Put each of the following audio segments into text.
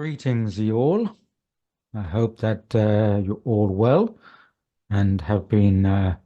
Greetings, you all. I hope that you're all well and have been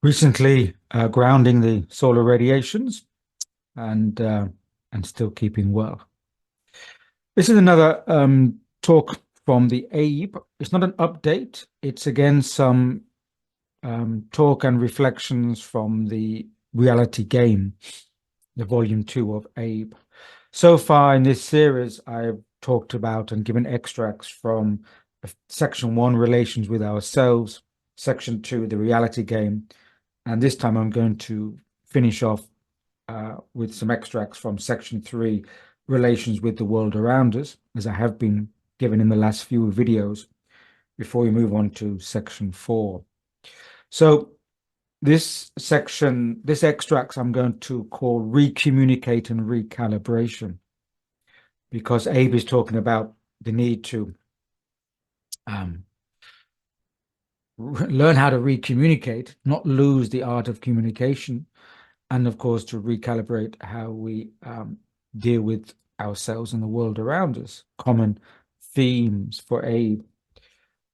recently grounding the solar radiations and still keeping well. This is another talk from the ABE. It's not an update. It's again some talk and reflections from the reality game, the volume 2 of ABE. So far in this series, I've talked about and given extracts from section 1, relations with ourselves, section 2, the reality game, and this time I'm going to finish off with some extracts from section 3, relations with the world around us, as I have been given in the last few videos, before we move on to section 4. So this section, this extracts I'm going to call recommunicate and recalibration, because Abe is talking about the need to learn how to recommunicate, not lose the art of communication, and of course to recalibrate how we deal with ourselves and the world around us, common themes for Abe.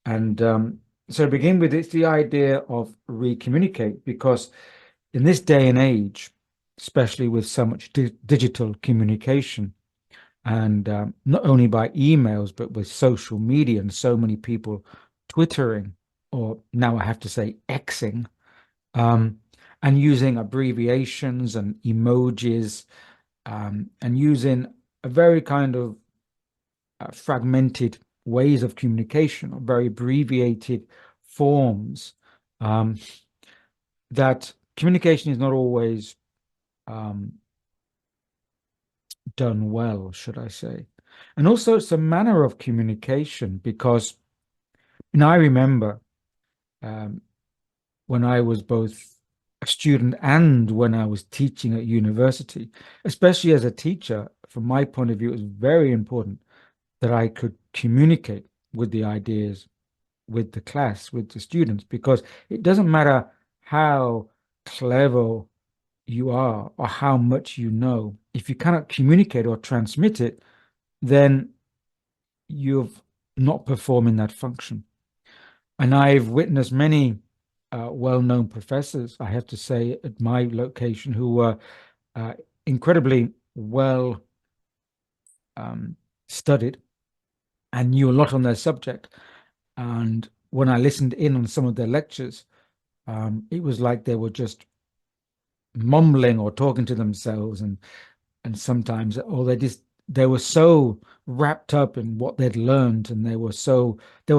And so to begin with, it's the idea of recommunicate, because in this day and age, especially with so much digital communication, and not only by emails, but with social media and so many people twittering, or now I have to say Xing, and using abbreviations and emojis, and using a very kind of fragmented ways of communication, or very abbreviated forms, that communication is not always done well, should I say. And also it's a manner of communication, because I remember when I was both a student and when I was teaching at university, especially as a teacher, from my point of view, it was very important that I could communicate with the ideas, with the class, with the students, because it doesn't matter how clever you are or how much you know, if you cannot communicate or transmit it, then you've not performing that function. And I've witnessed many well-known professors, I have to say, at my location, who were incredibly well studied and knew a lot on their subject. And when I listened in on some of their lectures, it was like they were just mumbling or talking to themselves, and sometimes, or they were so wrapped up in what they'd learned, and they were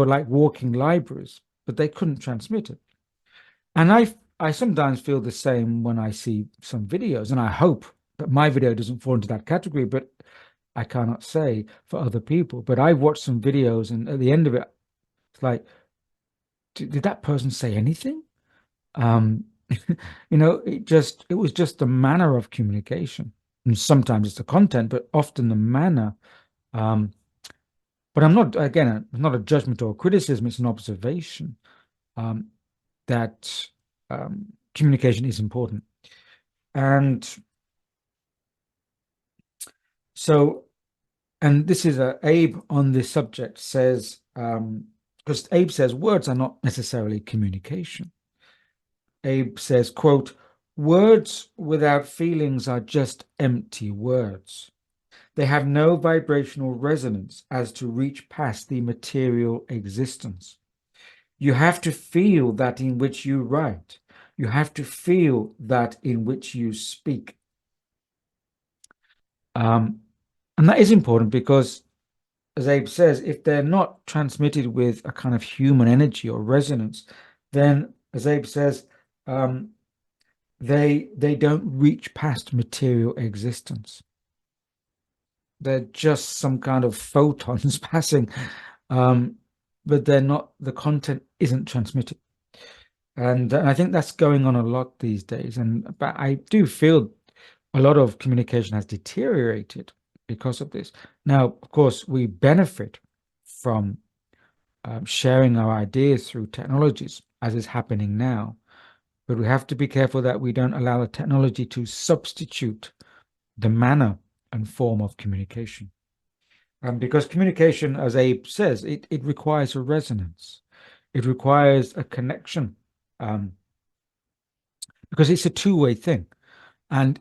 like walking libraries, but they couldn't transmit it. And I sometimes feel the same when I see some videos, and I hope that my video doesn't fall into that category, but I cannot say for other people. But I've watched some videos, and at the end of it, it's like, did that person say anything? It was just the manner of communication. And sometimes it's the content, but often the manner. But I'm not, again, it's not a judgment or a criticism, it's an observation that communication is important. And so, and this is Abe on this subject says, because Abe says words are not necessarily communication. Abe says, quote, "Words without feelings are just empty words. They have no vibrational resonance as to reach past the material existence. You have to feel that in which you write. You have to feel that in which you speak." And that is important because, as Abe says, if they're not transmitted with a kind of human energy or resonance, then, as Abe says, they don't reach past material existence. They're just some kind of photons passing, but they're not, the content isn't transmitted. And I think that's going on a lot these days. But I do feel a lot of communication has deteriorated because of this. Now, of course, we benefit from sharing our ideas through technologies, as is happening now. But we have to be careful that we don't allow the technology to substitute the manner and form of communication. Because communication, as Abe says, it requires a resonance. It requires a connection, um, because it's a two-way thing. And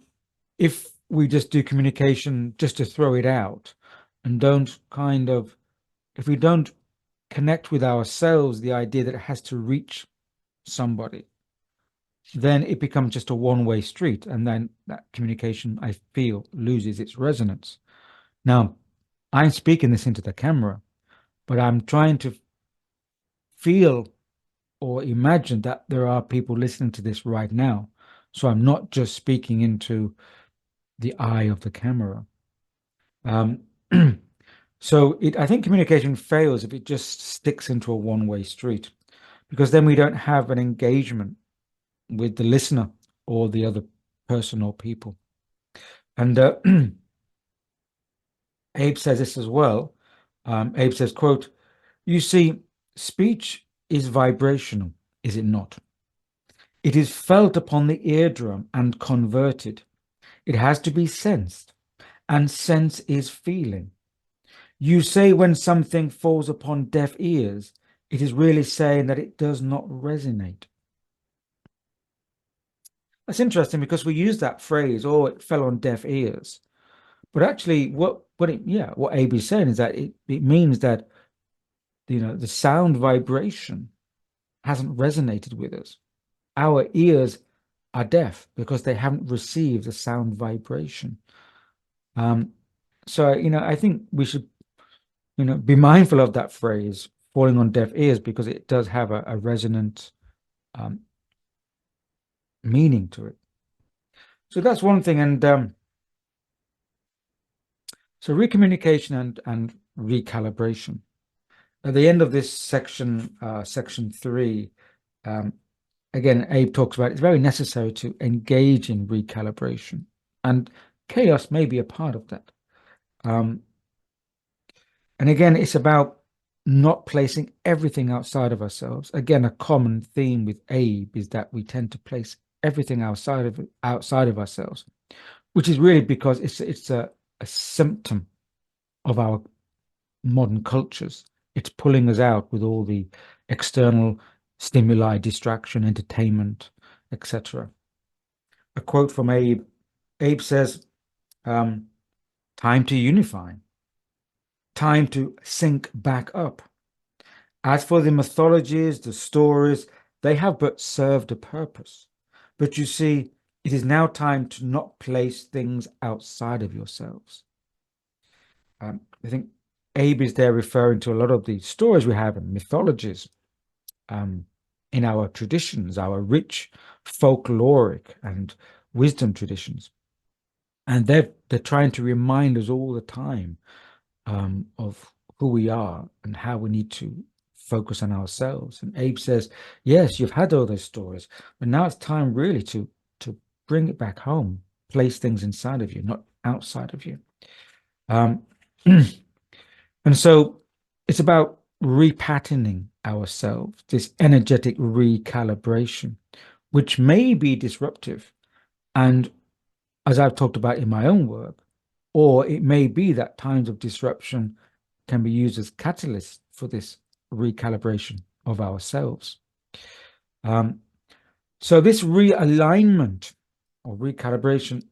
if we just do communication just to throw it out and if we don't connect with ourselves, the idea that it has to reach somebody, then it becomes just a one-way street. And then that communication, I feel, loses its resonance. Now, I'm speaking this into the camera, but I'm trying to feel or imagine that there are people listening to this right now. So I'm not just speaking into the eye of the camera. Um, I think communication fails if it just sticks into a one-way street, because then we don't have an engagement with the listener or the other person or people. And Abe says this as well. Abe says, quote, "You see, speech is vibrational, is it not? It is felt upon the eardrum and converted. It has to be sensed, and sense is feeling. You say when something falls upon deaf ears, it is really saying that it does not resonate." That's interesting because we use that phrase, "oh, it fell on deaf ears." But actually, what Abe is saying is that it means that the sound vibration hasn't resonated with us. Our ears are deaf because they haven't received the sound vibration. Um, so I think we should be mindful of that phrase falling on deaf ears, because it does have a resonant um, meaning to it. So that's one thing. And so recommunication and recalibration. At the end of this section, section 3, again, Abe talks about it's very necessary to engage in recalibration, and chaos may be a part of that. And again, it's about not placing everything outside of ourselves. Again, a common theme with Abe is that we tend to place everything outside of ourselves, which is really because it's a symptom of our modern cultures. It's pulling us out with all the external stimuli, distraction, entertainment, etc. A quote from Abe. Abe says, "Time to unify, time to sync back up. As for the mythologies, the stories, they have but served a purpose. But you see, it is now time to not place things outside of yourselves." I think Abe is there referring to a lot of the stories we have in mythologies, in our traditions, our rich folkloric and wisdom traditions. And they're trying to remind us all the time of who we are and how we need to focus on ourselves. And Abe says, yes, you've had all those stories, but now it's time really to bring it back home, place things inside of you, not outside of you. And so it's about repatterning ourselves, this energetic recalibration, which may be disruptive. And as I've talked about in my own work, or it may be that times of disruption can be used as catalysts for this recalibration of ourselves. So this realignment or recalibration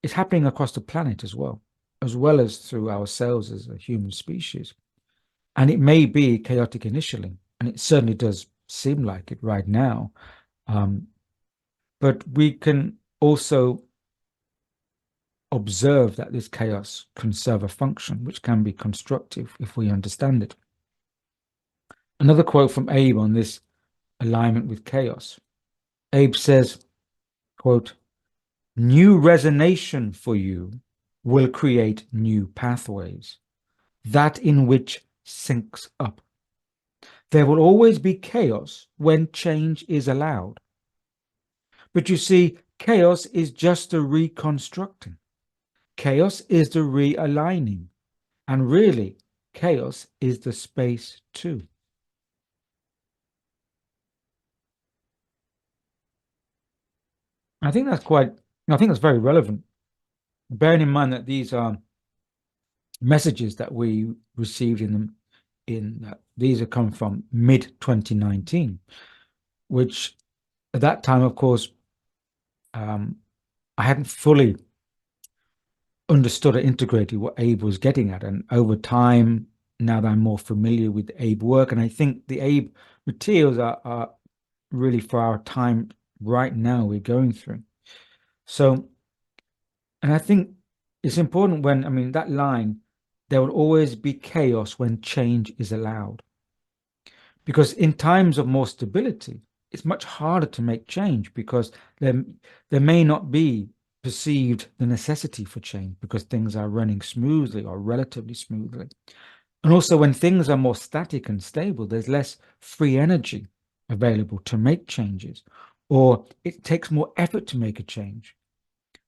is happening across the planet as well as through ourselves as a human species. And it may be chaotic initially, and it certainly does seem like it right now. But we can also observe that this chaos can serve a function which can be constructive if we understand it. Another quote from Abe on this alignment with chaos. Abe says, quote, "New resonation for you will create new pathways, that in which syncs up. There will always be chaos when change is allowed. But you see, chaos is just the reconstructing. Chaos is the realigning. And really, chaos is the space too." I think that's very relevant, bearing in mind that these are messages that we received these have come from mid 2019, which at that time, of course, I hadn't fully understood or integrated what Abe was getting at. And over time, now that I'm more familiar with Abe work, and I think the Abe materials are really for our time right now we're going through. So, and I think it's important when, I mean, that line, there will always be chaos when change is allowed. Because in times of more stability, it's much harder to make change because there may not be perceived the necessity for change because things are running smoothly or relatively smoothly. And also when things are more static and stable, there's less free energy available to make changes, or it takes more effort to make a change.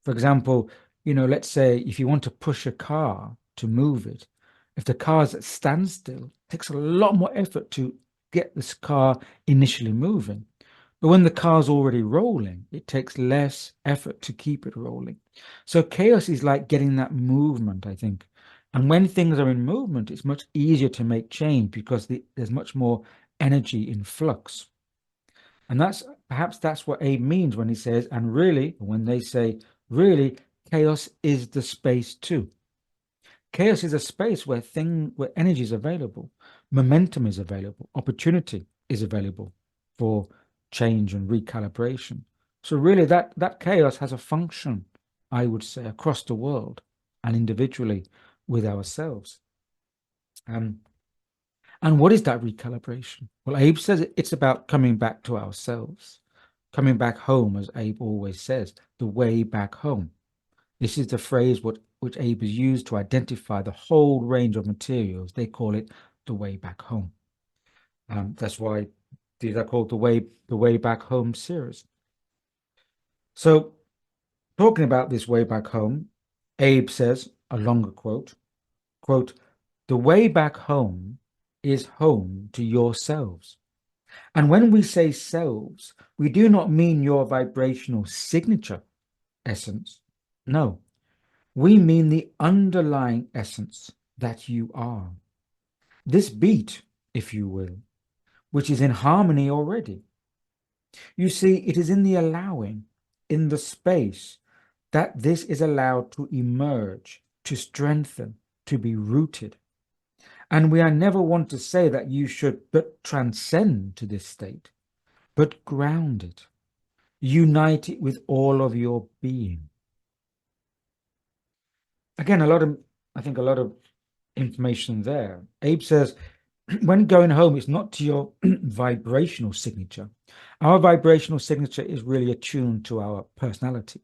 For example, let's say if you want to push a car to move it, if the car is at standstill, it takes a lot more effort to get this car initially moving. But when the car's already rolling, it takes less effort to keep it rolling. So chaos is like getting that movement, I think. And when things are in movement, it's much easier to make change because there's much more energy in flux. And perhaps that's what Abe means when he says, and really, when they say, really, chaos is the space too. Chaos is a space where energy is available, momentum is available, opportunity is available for change and recalibration. So really that chaos has a function, I would say, across the world and individually with ourselves. And what is that recalibration? Well, Abe says it's about coming back to ourselves, coming back home, as Abe always says, the way back home. This is the phrase which Abe has used to identify the whole range of materials. They call it the way back home. That's why these are called the way back home series. So talking about this way back home, Abe says, a longer quote, the way back home is home to yourselves. And when we say selves, we do not mean your vibrational signature essence. No, we mean the underlying essence that you are. This beat, if you will, which is in harmony already. You see, it is in the allowing, in the space, that this is allowed to emerge, to strengthen, to be rooted. And we are never want to say that you should but transcend to this state, but ground it, unite it with all of your being. Again, I think a lot of information there. Abe says, when going home, it's not to your vibrational signature. Our vibrational signature is really attuned to our personality.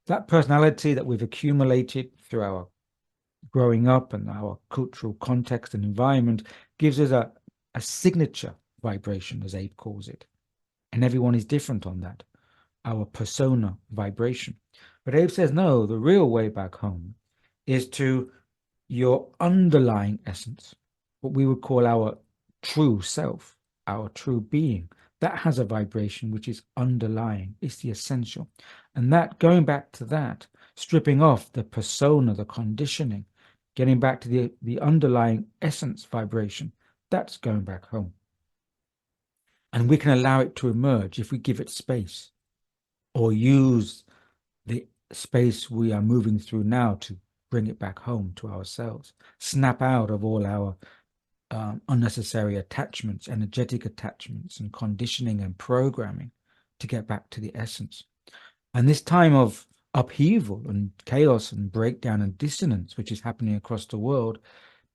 That personality that we've accumulated through our growing up and our cultural context and environment gives us a signature vibration, as Abe calls it. And everyone is different on that, our persona vibration. But Abe says, no, the real way back home is to your underlying essence, what we would call our true self, our true being. That has a vibration which is underlying, it's the essential. And that, going back to that, stripping off the persona, the conditioning, getting back to the underlying essence vibration, that's going back home. And we can allow it to emerge if we give it space or use the space we are moving through now to bring it back home to ourselves, snap out of all our unnecessary attachments, energetic attachments and conditioning and programming to get back to the essence. And this time of upheaval and chaos and breakdown and dissonance, which is happening across the world,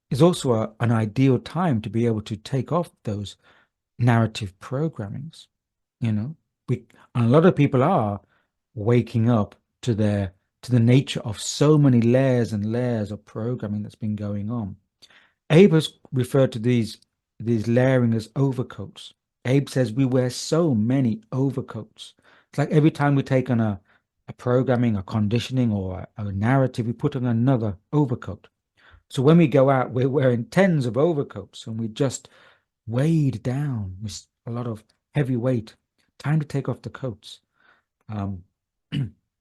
is also an ideal time to be able to take off those narrative programmings. And a lot of people are waking up to the nature of so many layers and layers of programming that's been going on. Abe has referred to these layering as overcoats. Abe says we wear so many overcoats. It's like every time we take on a programming, a conditioning, or a narrative, we put on another overcoat. So when we go out, we're wearing tens of overcoats and we just weighed down with a lot of heavy weight. Time to take off the coats. And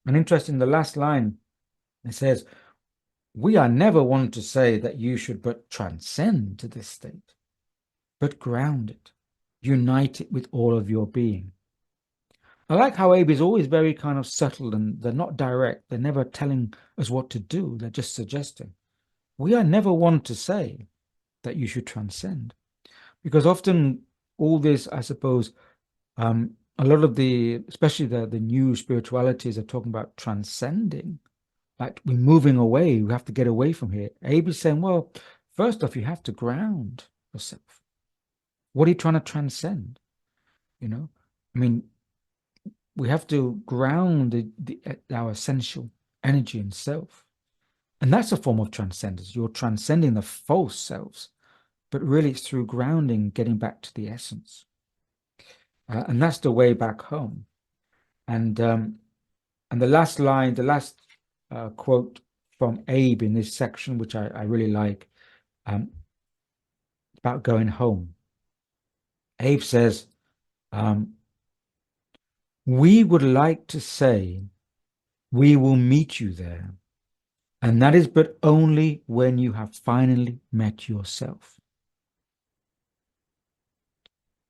interesting, the last line, it says, We are never one to say that you should but transcend to this state, but ground it, unite it with all of your being. I like how Abe is always very kind of subtle, and they're not direct. They're never telling us what to do. They're just suggesting. We are never one to say that you should transcend, because often all this, I suppose, a lot of especially the new spiritualities are talking about transcending, like we're moving away. We have to get away from here. Abe is saying, well, first off, you have to ground yourself. What are you trying to transcend? You know, I mean, we have to ground our essential energy and self. And that's a form of transcendence. You're transcending the false selves, but really it's through grounding, getting back to the essence. And that's the way back home. And the last line, the last quote from Abe in this section, which I really like, about going home. Abe says, we would like to say we will meet you there, and that is but only when you have finally met yourself.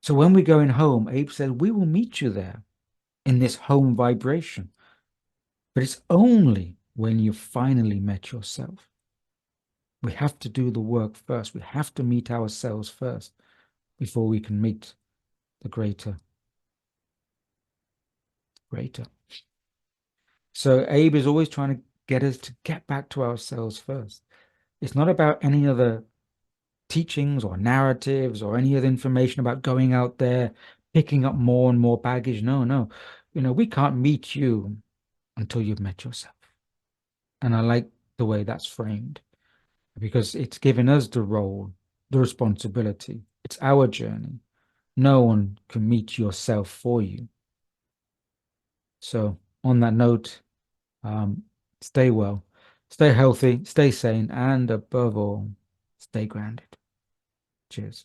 So when we're going home, Abe says, we will meet you there in this home vibration, but it's only when you finally met yourself. We have to do the work first. We have to meet ourselves first before we can meet the greater. So Abe is always trying to get us to get back to ourselves first. It's not about any other teachings or narratives or any other information about going out there, picking up more and more baggage. No. We can't meet you until you've met yourself. And I like the way that's framed, because it's given us the role, the responsibility. It's our journey. No one can meet yourself for you. So on that note, stay well, stay healthy, stay sane, and above all, stay grounded. Cheers.